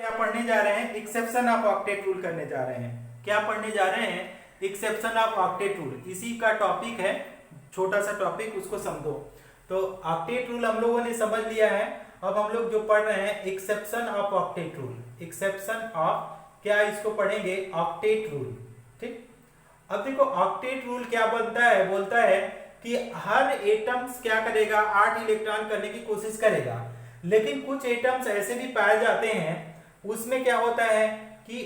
क्या पढ़ने जा रहे हैं? एक्सेप्शन ऑफ ऑक्टेट रूल करने जा रहे हैं। क्या पढ़ने जा रहे हैं? Exception of octet rule. इसी का टॉपिक है, छोटा सा टॉपिक, उसको समझो। तो ऑक्टेट रूल हम लोगों ने समझ लिया है। अब हम लोग जो पढ़ रहे हैं exception of octet rule. Exception of क्या, इसको पढ़ेंगे ऑक्टेट रूल। ठीक, अब देखो ऑक्टेट रूल क्या बोलता है? बोलता है कि हर एटम्स क्या करेगा? 8 इलेक्ट्रॉन करने की कोशिश करेगा, लेकिन कुछ एटम्स ऐसे भी पाए जाते हैं उसमें क्या होता है कि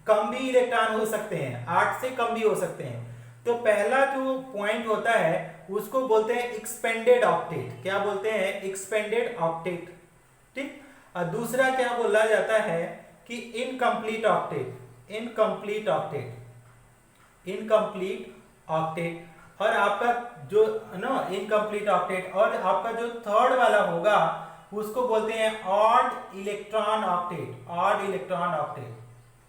कम भी इलेक्ट्रॉन हो सकते हैं, 8 से कम भी हो सकते हैं। तो पहला जो पॉइंट होता है उसको बोलते हैं एक्सपेंडेड ऑक्टेट। क्या बोलते हैं? Expanded octet. ठीक, और दूसरा क्या बोला जाता है कि incomplete octet. Incomplete octet, incomplete octet. और आपका जो ना इनकम्प्लीट ऑक्टेट, और आपका जो थर्ड वाला होगा उसको बोलते हैं odd electron octet. Odd electron octet.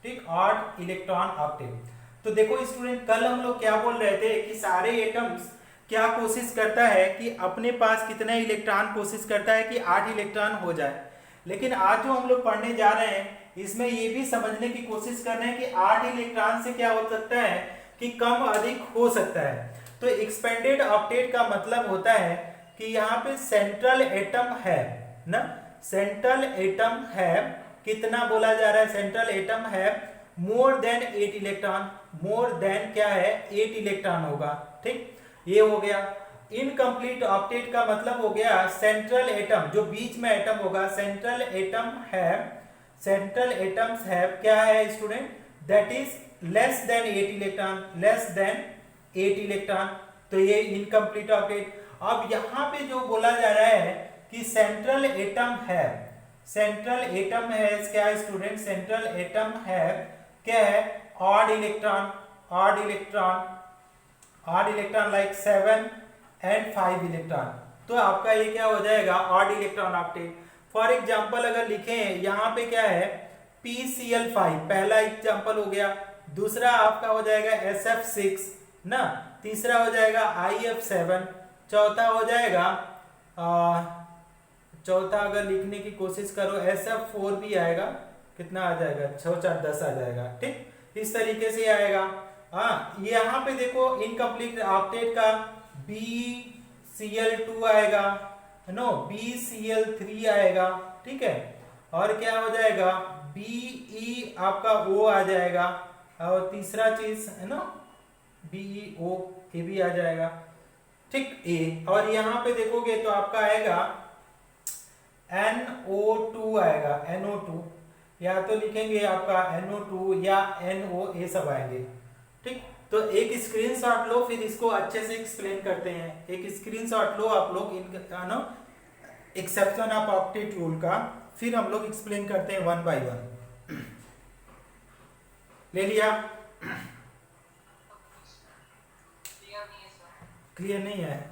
ठीक, ऑड इलेक्ट्रॉन ऑक्टेट। तो देखो स्टूडेंट, कल हम लोग क्या बोल रहे थे कि सारे एटम्स क्या कोशिश करता है कि अपने पास कितने इलेक्ट्रॉन कोशिश करता है कि 8 इलेक्ट्रॉन हो जाए। लेकिन आज जो हम लोग पढ़ने जा रहे हैं इसमें ये भी समझने की कोशिश कर रहे हैं कि 8 इलेक्ट्रॉन से क्या हो सकता है कि कम अधिक हो सकता है। तो एक्सपेंडेड ऑक्टेट का मतलब होता है कि यहाँ पे सेंट्रल एटम है ना, सेंट्रल एटम है, कितना बोला जा रहा है? सेंट्रल एटम है more than 8 electron. More than क्या है? 8 इलेक्ट्रॉन होगा। ठीक, ये हो गया। इनकम्प्लीट ऑक्टेट का मतलब हो गया सेंट्रल एटम, जो बीच में एटम होगा, सेंट्रल एटम है, सेंट्रल एटम्स है क्या है student? That is less than 8 electron, less than 8 electron. तो ये इनकम्प्लीट ऑक्टेट। अब यहां पे जो बोला जा रहा है कि सेंट्रल एटम है, सेंट्रल एटम है क्या स्टूडेंट? सेंट्रल एटम है क्या है? Odd electron, odd electron, odd electron like 7 and 5 electron. तो आपका ये क्या हो जाएगा? Odd electron octet. For example अगर लिखें यहाँ पे क्या है? PCl5 पहला एग्जांपल हो गया। दूसरा आपका हो जाएगा SF6 ना, तीसरा हो जाएगा IF7, चौथा हो जाएगा चौथा अगर लिखने की कोशिश करो SF4 भी आएगा। कितना आ जाएगा? 6 4 10 आ जाएगा। ठीक, इस तरीके से आएगा। हाँ, यहाँ पे देखो इनकम्प्लीट ऑक्टेट का BCl2 आएगा, नो BCl3 आएगा। ठीक है, और क्या हो जाएगा? BE आपका O आ जाएगा, और तीसरा चीज है ना BeO, ये भी आ जाएगा। ठीक, ए। और यहाँ पे देखोगे तो आपका आएगा NO2 आएगा, NO2, या तो लिखेंगे आपका NO2 या NO, ये सब आएंगे। ठीक, तो एक स्क्रीनशॉट लो, फिर इसको अच्छे से एक्सप्लेन करते हैं। एक स्क्रीनशॉट लो आप लोग इन एक्सेप्शन ऑफ ऑक्टेट रूल का, फिर हम लोग एक्सप्लेन करते हैं वन बाय वन। ले लिया? क्लियर नहीं है?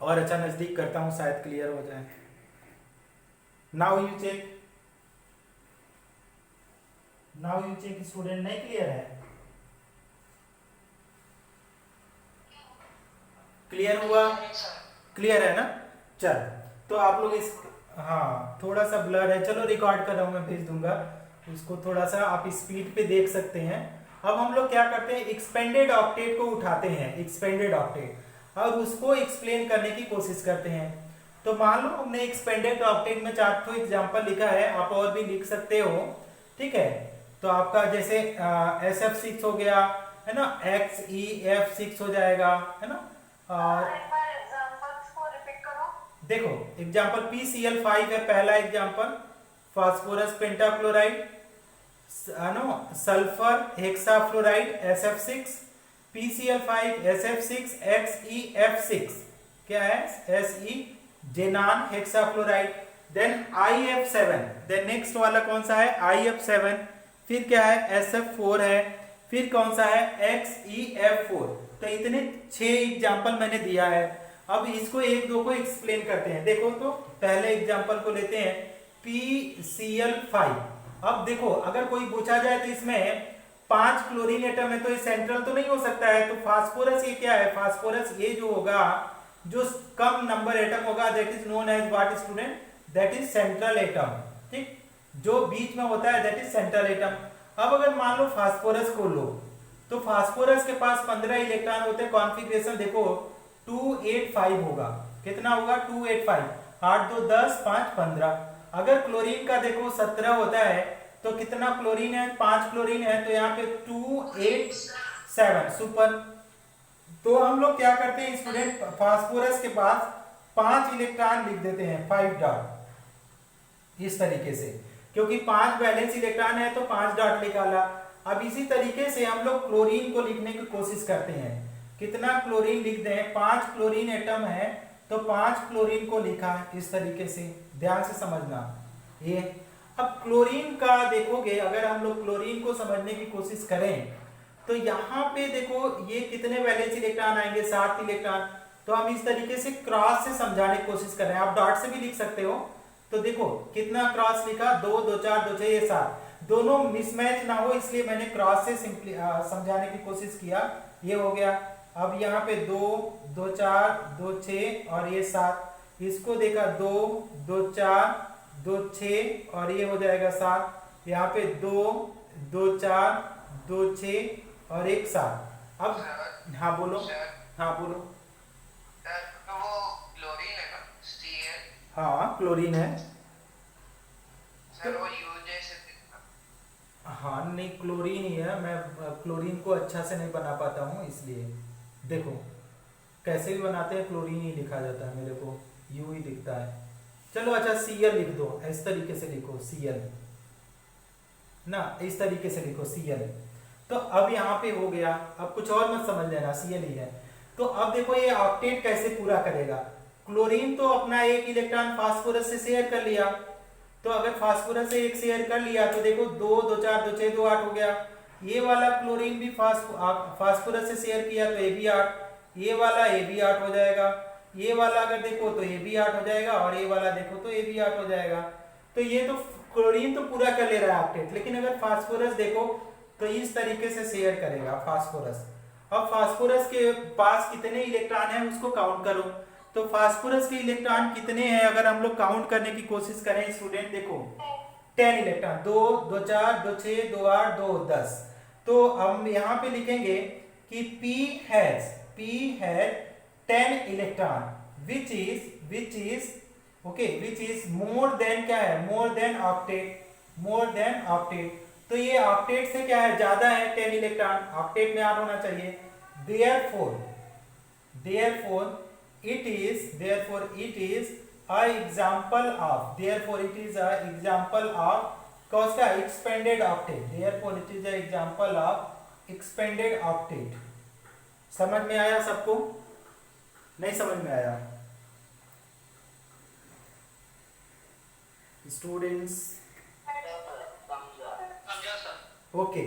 और अच्छा नजदीक करता हूं, शायद क्लियर हो जाए। Now you check, now you check student, नहीं क्लियर है? क्लियर हुआ? क्लियर है ना? चल, तो आप लोग इस, हाँ थोड़ा सा ब्लर है, चलो रिकॉर्ड कर रहा हूं, मैं भेज दूंगा उसको, थोड़ा सा आप स्पीड पे देख सकते हैं। अब हम लोग क्या करते हैं? एक्सपेंडेड ऑक्टेट को उठाते हैं, एक्सपेंडेड ऑक्टेट, और उसको एक्सप्लेन करने की कोशिश करते हैं। तो मान लो हमने एक्सपेंडेड ऑक्टेट में 4 ठो एग्जांपल लिखा है, आप और भी लिख सकते हो। ठीक है, तो आपका जैसे SF6 हो गया है ना, XEF6 हो जाएगा है ना। देखो एग्जांपल PCl5 है पहला example, phosphorus pentachloride, sulphur hexafluoride SF6, PCl5 SF6 XEF6 क्या है? SE xenon hexafluoride. Then IF7, then next वाला कौन सा है? IF7। फिर क्या है? SF4 है। फिर कौन सा है? XEF4। तो इतने 6 एग्जांपल मैंने दिया है। अब इसको एक दो को एक्सप्लेन करते हैं। देखो तो पहले एग्जांपल को लेते हैं PCl5। अब देखो अगर कोई पूछा जाए तो इसमें 5 क्लोरीन एटम है, तो ये सेंट्रल तो नहीं हो सकता है। तो फास्फोरस ये क्या है? फास्फोरस ये जो होगा, जो कम नंबर एटम होगा, that is known as what student? That is central atom, ठीक, जो बीच में होता है दैट इज सेंट्रल एटम। अब अगर मान लो फास्फोरस को लो, तो फास्फोरस के पास 15 इलेक्ट्रॉन होते हैं, कॉन्फ़िगरेशन देखो 285 होगा, कितना होगा 285, 8 2 10 5 15। अगर क्लोरीन का देखो 17 होता है, तो कितना क्लोरीन है, 5 क्लोरीन है, तो यहाँ पे 287 सुपर। तो हम लोग क्या करते हैं स्टूडेंट, फास्फोरस के पास 5 इलेक्ट्रॉन लिख देते हैं, 5 डॉट, इस तरीके से, क्योंकि 5 वैलेंस इलेक्ट्रॉन है तो 5 डॉट निकाला। अब इसी तरीके से हम लोग क्लोरीन को लिखने की कोशिश करते हैं, कितना क्लोरीन लिख दें, 5 क्लोरीन एटम है तो 5 क्लोरीन को लिखा इस तरीके से, ध्यान से समझना ये। अब क्लोरीन का देखोगे, अगर हम लोग क्लोरीन को समझने की कोशिश करें तो यहाँ पे देखो ये कितने वैलेंस इलेक्ट्रॉन आएंगे, 7 इलेक्ट्रॉन। तो हम इस तरीके से क्रॉस से समझाने की कोशिश कर रहे हैं, आप डॉट से भी लिख सकते हो। तो देखो कितना क्रॉस लिखा, 2 2 4 2 6 ये 7, दोनों मिसमैच ना हो इसलिए मैंने क्रॉस से सिंपली समझाने की कोशिश किया, ये हो गया। अब यहाँ पे 2 2 4 2 6 और ये 7, इसको देखा 2 2 4 2 6 और ये हो जाएगा 7, यहाँ पे 2 2 4 2 6 और एक 7। अब हाँ बोलो, हाँ बोलो। तो वो क्लोरीन है ना, Cl? हाँ क्लोरीन है सर वो U जैसे दिखता। हाँ नहीं क्लोरीन ही है, मैं क्लोरीन को अच्छा से नहीं बना पाता हूँ इसलिए। देखो कैसे भी बनाते हैं क्लोरीन ही लिखा जाता है, मेरे को यू ही दिखता है। चलो अच्छा Cl लिख दो, इस तरीके से लिखो Cl ना, इस तरीके से लिखो Cl। तो अब यहाँ पे हो गया, अब कुछ और मत समझ लेना, Cl ही है। तो अब देखो ये ऑक्टेट कैसे पूरा करेगा, क्लोरीन तो अपना एक इलेक्ट्रॉन फास्फोरस से शेयर कर लिया, तो अगर फास्फोरस से एक शेयर कर लिया तो देखो 2 2 4 2 6 2 8 हो गया। ये वाला क्लोरीन भी फास्फोरस से शेयर किया तो ये भी 8, ये वाला ये भी 8 हो जाएगा, ये वाला अगर देखो तो ये भी 8 हो जाएगा, और ये वाला देखो तो ये भी 8 हो जाएगा। तो ये तो क्लोरीन तो पूरा कर ले रहा है ऑक्टेट, लेकिन अगर फास्फोरस देखो तो इस तरीके से शेयर करेगा फास्फोरस। अब फास्फोरस के पास कितने इलेक्ट्रॉन है उसको काउंट करो, तो फास्फोरस के इलेक्ट्रॉन कितने हैं अगर हम लोग काउंट करने की कोशिश करें स्टूडेंट, देखो 10 इलेक्ट्रॉन, 2 2 4 2 6 2 8 2 10। तो हम यहाँ पे लिखेंगे कि P has 10 electron which is okay, which is more than क्या है, more than octet। तो ये ऑक्टेट से क्या है, ज्यादा है 10 इलेक्ट्रॉन, ऑक्टेट में 8 होना चाहिए। therefore it is a example of cause का expanded octet, therefore it is a example of expanded octet। समझ में आया सबको, नहीं समझ में आया स्टूडेंट्स? ओके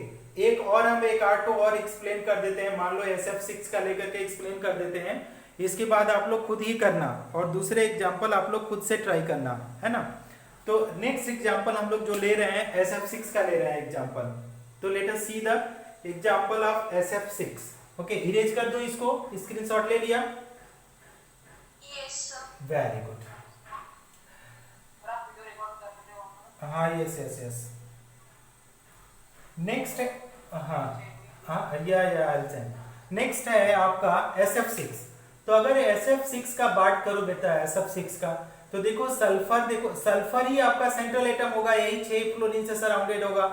एक और हम एक आर्ट को और एक्सप्लेन कर देते हैं, मान लो SF6 का लेकर के एक्सप्लेन कर देते हैं, इसके बाद आप लोग खुद ही करना और दूसरे एग्जांपल आप लोग खुद से ट्राई करना है ना। तो नेक्स्ट एग्जांपल हम लोग जो ले रहे हैं SF6 का ले रहे हैं एग्जांपल, तो let us see the example of SF6। Okay erase कर दो इसको, स्क्रीनशॉट ले लिया? Yes sir. वेरी गुड, हाँ यस नेक्स्ट है, हाँ हाँ नेक्स्ट है आपका SF6। तो अगर SF6 का बात करो बेटा, SF6 का, तो देखो सल्फर, देखो सल्फर ही आपका सेंट्रल एटम होगा, यही 6 फ्लोरीन से सराउंडेड होगा।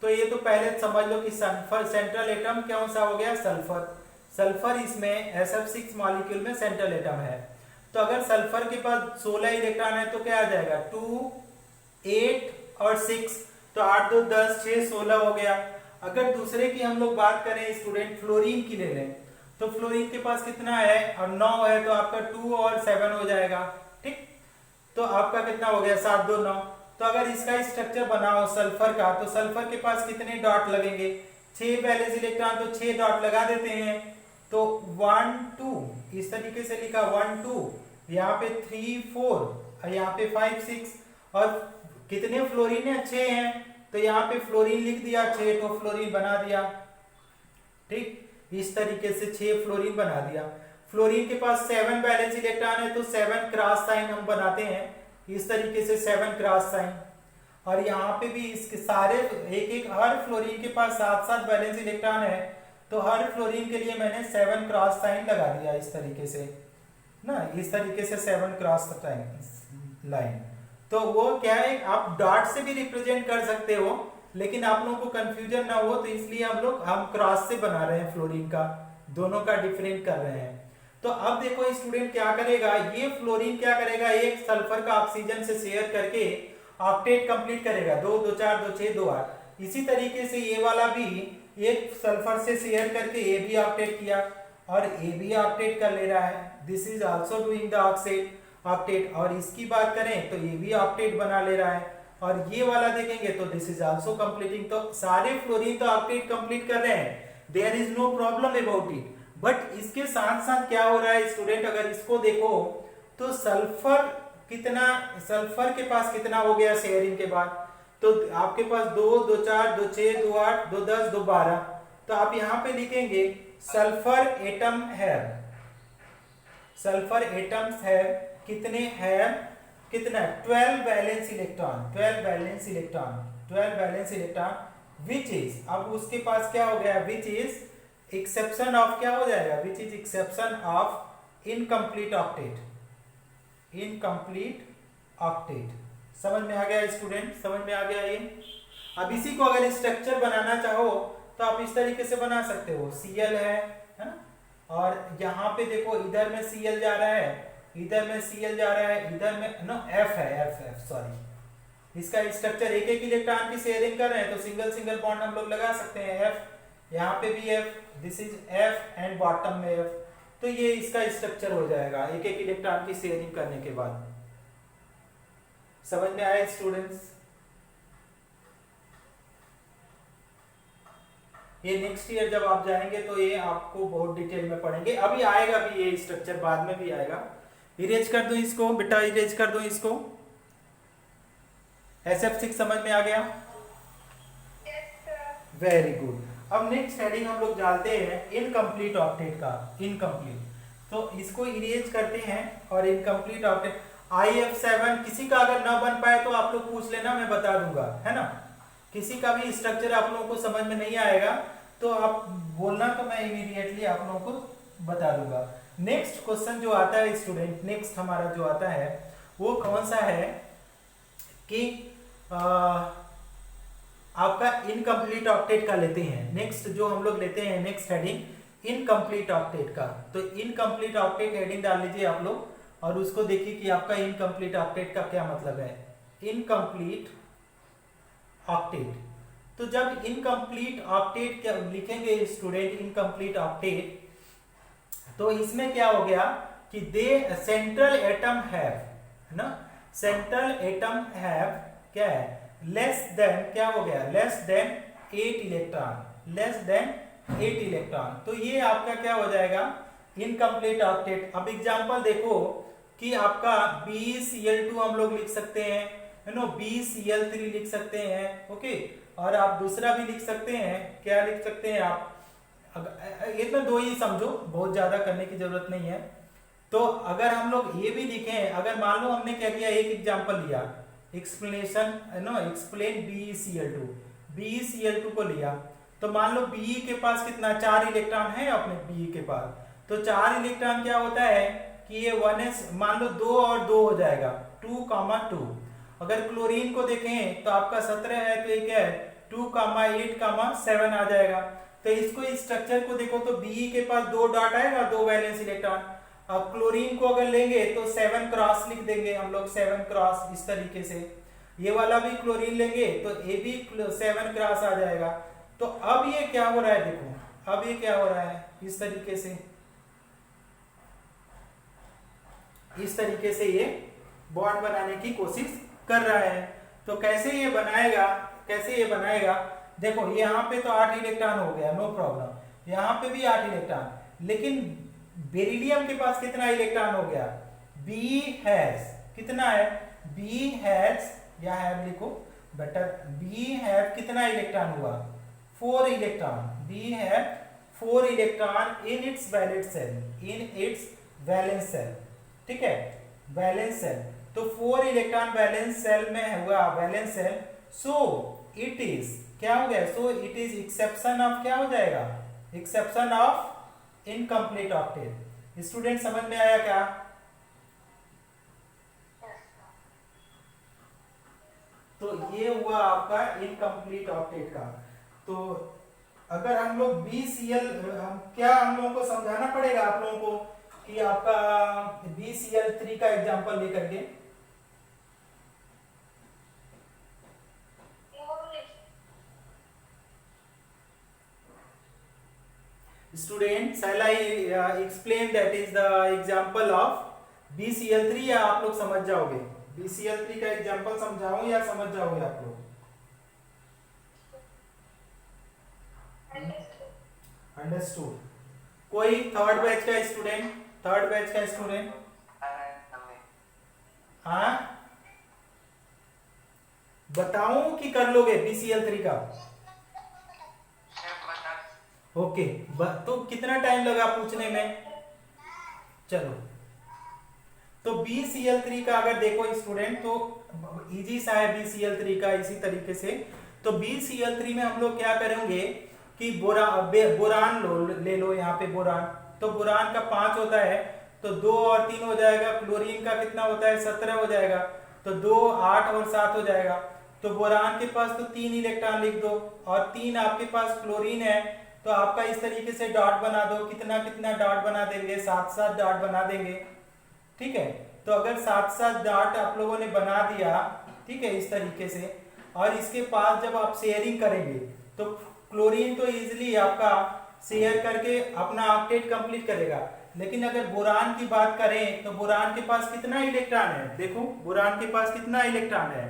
तो ये तो पहले समझ लो कि सल्फर सेंट्रल एटम कौन सा हो गया, सल्फर इसमें SF6 मॉलिक्यूल में सेंट्रल एटम है। तो अगर सल्फर के पास 16 इलेक्ट्रॉन है तो क्या आ जाएगा, 2 8 और 6, तो 8 2 10 6 16 हो गया। अगर दूसरे की हम लोग बात करें स्टूडेंट, फ्लोरीन की ले लें, तो फ्लोरीन के पास कितना है, और 9 है, तो आपका 2 और 7 हो जाएगा, ठीक। तो आपका कितना हो गया, 7 2 9। तो अगर इसका स्ट्रक्चर बनाओ सल्फर का, तो सल्फर के पास कितने डॉट लगेंगे, 6 वैलेंस इलेक्ट्रॉन, तो 6 डॉट लगा देते हैं। तो 1 2 इस तरीके से लिखा, 1 2, यहाँ पे 3 4 और यहाँ पे 5 6, और कितने फ्लोरीन है, 6 हैं, तो यहाँ पे फ्लोरीन लिख दिया, 6 तो फ्लोरीन बना दिया, ठीक। इस तरीके से 6 फ्लोरीन बना दिया। फ्लोरीन के पास 7 वैलेंस इलेक्ट्रॉन है, तो 7 क्रॉस साइन हम बनाते हैं, इस तरीके से 7 क्रॉस साइन, और यहाँ पे भी इसके सारे एक एक हर फ्लोरीन के पास 7 वैलेंस इलेक्ट्रॉन है, तो हर फ्लोरीन के लिए मैंने 7 क्रॉस साइन लगा दिया इस तरीके से ना, इस तरीके से 7 क्रॉस लाइन। तो वो क्या है, आप डॉट से भी रिप्रेजेंट कर सकते हो, लेकिन आप लोगों को कंफ्यूजन ना हो तो इसलिए हम क्रॉस से बना रहे हैं, फ्लोरीन का दोनों का डिफरेंट कर रहे हैं। तो अब देखो स्टूडेंट क्या करेगा, ये फ्लोरीन क्या करेगा, एक सल्फर का ऑक्सीजन से शेयर करके ऑक्टेट कंप्लीट करेगा, 2 2 4 2 6 2 8। इसी तरीके से ये वाला भी एक सल्फर से शेयर करके ये भी ऑक्टेट किया और ये भी ऑक्टेट कर ले रहा है, this is also doing the octet. और इसकी बात करें तो ये भी ऑक्टेट बना ले रहा है, और ये वाला देखेंगे तो दिस इज आल्सो कंप्लीटिंग। तो सारे फ्लोरीन तो ऑक्टेट कंप्लीट कर रहे हैं, there is no problem about it. But इसके साथ साथ क्या हो रहा है स्टूडेंट, अगर इसको देखो तो सल्फर के पास कितना हो गया शेयरिंग के बाद, तो आपके पास 2 2 4 2 6 2 8 2 10 2 12। तो आप यहां पे लिखेंगे सल्फर एटम है, सल्फर एटम्स है कितने हैं, कितना 12 valence electron, 12 valence electron, 12 valence electron which is, अब उसके पास क्या हो गया, विच इज एक्सेप्शन ऑफ, क्या हो जाएगा, which is exception of incomplete octet, incomplete octet. समझ में आ गया स्टूडेंट, समझ में आ गया ये। अब इसी को अगर स्ट्रक्चर बनाना चाहो तो आप इस तरीके से बना सकते हो, Cl है ना, और यहाँ पे देखो इधर में Cl जा रहा है, इधर में Cl जा रहा है, इधर में नो F है, F सॉरी। इसका स्ट्रक्चर एक एक इलेक्ट्रॉन की शेयरिंग कर रहे हैं तो सिंगल सिंगल बॉन्ड हम लोग लगा सकते हैं, F यहाँ पे भी F, this is F and bottom में F। तो ये इसका स्ट्रक्चर हो जाएगा एक एक इलेक्ट्रॉन की शेयरिंग करने के बाद। समझ में आया स्टूडेंट्स? ये नेक्स्ट ईयर जब आप जाएंगे तो ये आपको बहुत डिटेल में पढ़ेंगे, अभी आएगा भी ये स्ट्रक्चर, बाद में भी आएगा। इरेज कर दो इसको बेटा, इरेज कर दो इसको। SF6 समझ में आ गया? Very good. अब नेक्स्ट हेडिंग हम लोग डालते हैं इनकम्प्लीट ऑक्टेट का, इनकम्प्लीट। तो इसको इरेज करते हैं और इनकम्प्लीट ऑक्टेट IF7 किसी का अगर ना बन पाए तो आप लोग पूछ लेना, मैं बता दूंगा, है ना। किसी का भी स्ट्रक्चर आप लोगों को समझ में नहीं आएगा तो आप बोलना, तो मैं इमीडिएटली आप लोगों को बता दूंगा। नेक्स्ट क्वेश्चन जो आता है स्टूडेंट, नेक्स्ट हमारा जो आता है वो कौन सा है कि आपका इनकम्प्लीट ऑक्टेट का लेते हैं। नेक्स्ट जो हम लोग लेते हैं नेक्स्ट हेडिंग इनकम्प्लीट ऑक्टेट का। तो इनकम्प्लीट ऑक्टेट हेडिंग डाल लीजिए आप लोग और उसको देखिए कि आपका इनकम्प्लीट ऑक्टेट का क्या मतलब है। इनकम्प्लीट ऑक्टेट, तो जब इनकम्प्लीट ऑक्टेट क्या लिखेंगे स्टूडेंट, इनकम्प्लीट ऑक्टेट, तो इसमें क्या हो गया कि दे सेंट्रल एटम हैव, है ना, सेंट्रल एटम हैव क्या है, लेस देन, क्या हो गया, less than 8 electron, less than 8 electron. तो ये आपका क्या हो जाएगा, इनकम्प्लीट ऑक्टेट। अब एग्जांपल देखो कि आपका BeCl2 हम लोग लिख सकते हैं, है ना, BeCl3 लिख सकते हैं, ओके। और आप दूसरा भी लिख सकते हैं, क्या लिख सकते हैं आप, इतना 2 ही समझो, बहुत ज्यादा करने की जरूरत नहीं है। तो अगर हम लोग ये भी लिखें, अगर मान लो हमने क्या किया, एक एग्जांपल लिया, explanation, know explain BeCl2, BeCl2 को लिया, तो मान लो Be के पास कितना 4 इलेक्ट्रॉन है अपने Be के पास, तो 4 इलेक्ट्रॉन क्या होता है कि ये 1s, मान लो 2 और 2 हो जाएगा 2,2। अगर क्लोरीन को देखें तो आपका 17 है, तो ये क्या है 2,8,7 आ जाएगा। तो इसको इस स्ट्रक्चर को देखो तो Be के पास 2 डॉट आएगा, 2 वैलेंस इलेक्ट्रॉन। अब क्लोरीन को अगर लेंगे तो 7 क्रॉस लिख देंगे हम लोग, 7 क्रॉस इस तरीके से। ये वाला भी क्लोरीन लेंगे तो ये भी 7 क्रॉस आ जाएगा। तो अब ये क्या हो रहा है, देखो अब ये क्या हो रहा है, इस तरीके से, इस तरीके से ये बॉन्ड बनाने की कोशिश कर रहा है। तो कैसे ये बनाएगा, कैसे ये बनाएगा, देखो यहाँ पे तो 8 इलेक्ट्रॉन हो गया, नो प्रॉब्लम, यहाँ पे भी 8 इलेक्ट्रॉन, लेकिन बेरिलियम के पास कितना इलेक्ट्रॉन हो गया, B हैज कितना है, B हैज, या हैव लिखो बेटर, B हैव कितना इलेक्ट्रॉन हुआ, 4 electron, B have 4 electron in its valence shell, in its valence shell, ठीक है, वैलेंस सेल। तो 4 इलेक्ट्रॉन वैलेंस सेल में हुआ valence shell, so it is क्या हो गया, so it is exception of क्या हो जाएगा, exception of incomplete octet. Student समझ में आया क्या? तो ये हुआ आपका इनकम्प्लीट ऑक्टेट का। तो अगर हम लोग BCl क्या हम लोगों को समझाना पड़ेगा आप लोगों को कि आपका BCl3 का एग्जांपल लेकर के, student shall I explain that is the example of BCl3 या आप लोग समझ जाओगे? BCl3 का एग्जांपल समझाऊं या समझ जाओगे आप लोग? अंडरस्टूड। कोई थर्ड बैच का स्टूडेंट, थर्ड बैच का स्टूडेंट? हाँ बताऊं कि कर लोगे BCl3 का? ओके तो कितना टाइम लगा पूछने में? चलो तो BCl3 का अगर देखो स्टूडेंट तो इजी सा है BCl3 का इसी तरीके से। तो BCl3 में हम लोग क्या करेंगे कि बोरान ले लो यहाँ पे बोरान, तो बोरान का 5 होता है तो 2 और 3 हो जाएगा, क्लोरीन का कितना होता है 17 हो जाएगा, तो 2 8 और 7 हो जाएगा। तो बोरान के पास तो 3 इलेक्ट्रॉन लिख दो और 3 आपके पास क्लोरीन है, तो आपका इस तरीके से डॉट बना दो, कितना कितना डॉट बना देंगे, 7 डॉट बना देंगे, ठीक है। तो अगर 7 डॉट आप लोगों ने बना दिया, ठीक है, इस तरीके से, और इसके पास जब आप शेयरिंग करेंगे तो क्लोरीन तो इजीली आपका शेयर करके अपना ऑक्टेट कंप्लीट करेगा। लेकिन अगर बोरान की बात करें तो बोरान के पास कितना इलेक्ट्रॉन है, देखो बोरान के पास कितना इलेक्ट्रॉन है,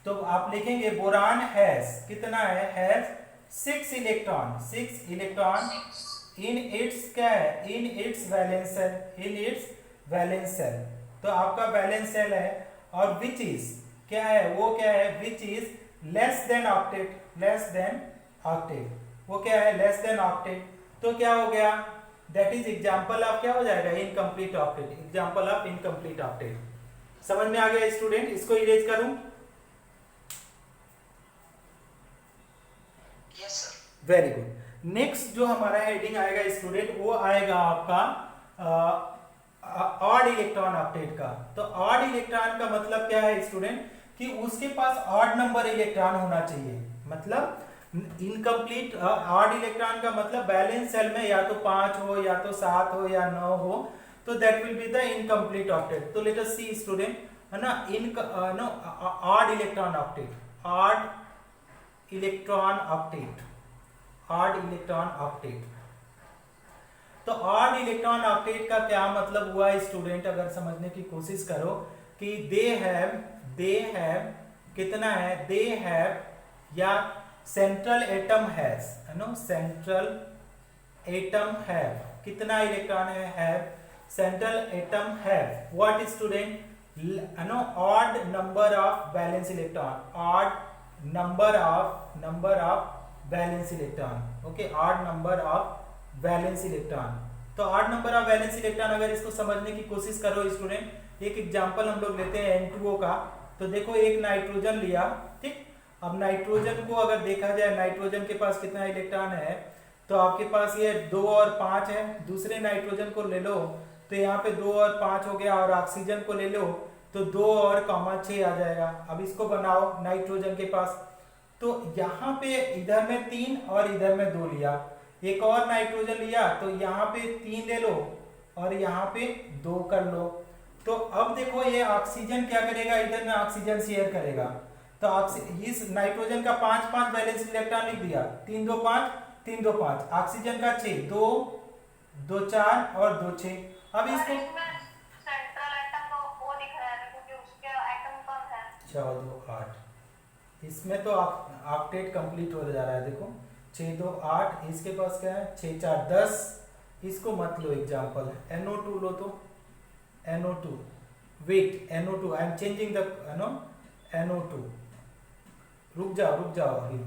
तो आप लिखेंगे बोरान हैज कितना है, 6 इलेक्ट्रॉन, 6 इलेक्ट्रॉन इन इट्स क्या है, in its valence shell, in its valence shell. तो आपका वैलेंस सेल है और विच इज क्या है, वो क्या है, which is less than octet, less than octet, वो क्या है लेस देन ऑक्टेट। तो क्या हो गया, दैट इज एग्जांपल ऑफ क्या हो जाएगा, incomplete octet, example of incomplete octet. समझ में आ गया स्टूडेंट? इसको इरेज करूं? Yes sir. Very good. Next जो हमारा हेडिंग आएगा स्टूडेंट वो आएगा आपका ऑड इलेक्ट्रॉन ऑक्टेट का। तो ऑड इलेक्ट्रॉन का मतलब क्या है स्टूडेंट कि उसके पास ऑड नंबर इलेक्ट्रॉन होना चाहिए, मतलब इनकम्प्लीट ऑड इलेक्ट्रॉन का मतलब बैलेंस सेल में या तो 5 हो या तो 7 हो या 9 हो, तो that will be the incomplete octet. तो लेट अस सी स्टूडेंट, है ना, no odd electron octet, odd electron octet, odd electron octet. तो ऑड इलेक्ट्रॉन ऑक्टेट का क्या मतलब हुआ स्टूडेंट, अगर समझने की कोशिश करो कि दे हैव कितना है, दे हैव या सेंट्रल एटम हैज, है नो, सेंट्रल एटम हैव कितना इलेक्ट्रॉन है, central atom have what student, no odd number of valence electron, odd number of valence electron, okay, odd number of valence electron. तो odd number of valence electron अगर इसको समझने की कोशिश करो student, एक एग्जांपल हम लोग लेते हैं N2O का। तो देखो एक नाइट्रोजन लिया, ठीक, अब नाइट्रोजन को अगर देखा जाए, नाइट्रोजन के पास कितना इलेक्ट्रॉन है, तो आपके पास ये 2 और 5 है। दूसरे नाइट्रोजन को ले लो तो यहाँ पे 2 और 5 हो गया, और ऑक्सीजन को ले लो तो 2 और 6 आ जाएगा। अब इसको बनाओ नाइट्रोजन के पास, तो यहाँ पे इधर में 3 और इधर में 2 लिया, एक और नाइट्रोजन लिया तो यहाँ पे 3 ले लो और यहाँ पे 2 कर लो। तो अब देखो ये ऑक्सीजन क्या करेगा, इधर में ऑक्सीजन शेयर करेगा, तो इस नाइट्रोजन का 5 वैलेंस इलेक्ट्रॉन लिख दिया, 3 2 5 3 2 5, ऑक्सीजन का 6 2 2 4 और 2 6। अब इसको सेंट्रल एटम तो वो दिख रहा है क्योंकि उसके एटम कम है, 6 2 8, इसमें तो ऑक्टेट कंप्लीट हो जा रहा है। देखो 6 2 8, इसके पास क्या है 6 4 10, इसको मत लो एग्जांपल, NO2 लो, तो NO2, wait NO2, I am changing the NO2, रुक जाओ अभी।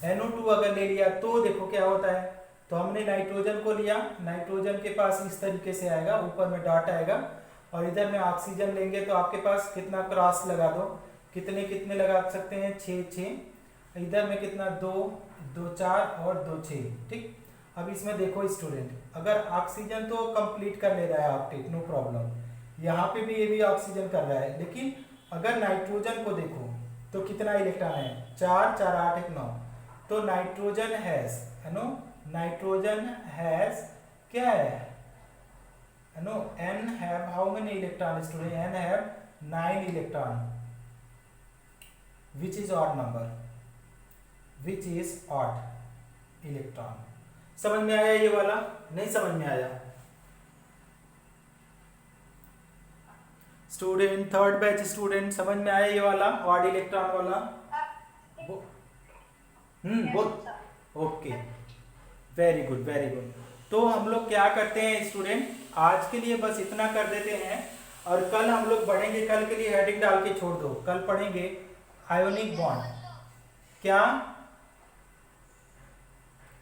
NO2 अगर ले लिया तो देखो क्या होता है, तो हमने नाइट्रोजन को लिया, नाइट्रोजन के पास इस तरीके से आएगा, ऊपर में डॉट आएगा, और इधर में ऑक्सीजन लेंगे तो आपके पास कितना क्रॉस लगा दो, कितने कितने लगा सकते हैं, 6 6, इधर में कितना 2 2 4 और 2 6, ठीक। अब इसमें देखो स्टूडेंट, अगर ऑक्सीजन तो कंप्लीट कर ले रहा है ऑक्टेट, नो प्रॉब्लम, यहाँ पे भी ये भी ऑक्सीजन कर रहा है, लेकिन अगर नाइट्रोजन को देखो तो कितना इलेक्ट्रॉन है, 4 4 8 1 9, तो नाइट्रोजन हैज, है नो, नाइट्रोजन हैज क्या है, no, n have how many electron student, n have 9 electron, which is odd number, which is odd electron। समझ में आया ये वाला, नहीं समझ में आया स्टूडेंट, थर्ड बैच स्टूडेंट, समझ में आया ये वाला ऑड इलेक्ट्रॉन वाला? बोल, okay, very good very good. तो हम लोग क्या करते हैं स्टूडेंट, आज के लिए बस इतना कर देते हैं, और कल हम लोग पढ़ेंगे, कल के लिए हेडिंग डाल के छोड़ दो, कल पढ़ेंगे आयोनिक बॉन्ड। क्या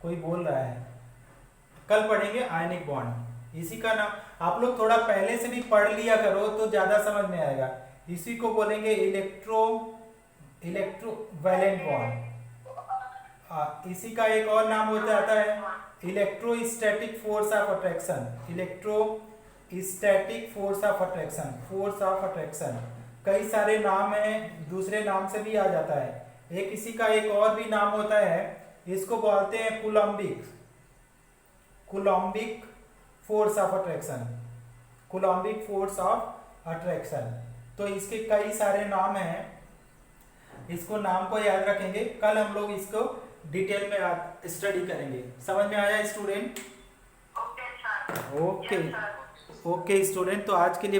कोई बोल रहा है? कल पढ़ेंगे आयोनिक बॉन्ड, इसी का नाम आप लोग थोड़ा पहले से भी पढ़ लिया करो तो ज्यादा समझ में आएगा। इसी को बोलेंगे इलेक्ट्रोवैलेंट बॉन्ड। इसी का एक और नाम होता है electrostatic force of attraction, electrostatic force of attraction, force of attraction. कई सारे नाम हैं, दूसरे नाम से भी आ जाता है। एक इसी का एक और भी नाम होता है, इसको बोलते हैं Coulombic force of attraction, Coulombic force of attraction. तो इसके कई सारे नाम हैं, इसको नाम को याद रखेंगे, कल हम लोग इसको डिटेल में स्टडी करेंगे। समझ में आया स्टूडेंट? ओके ओके स्टूडेंट, तो आज के लिए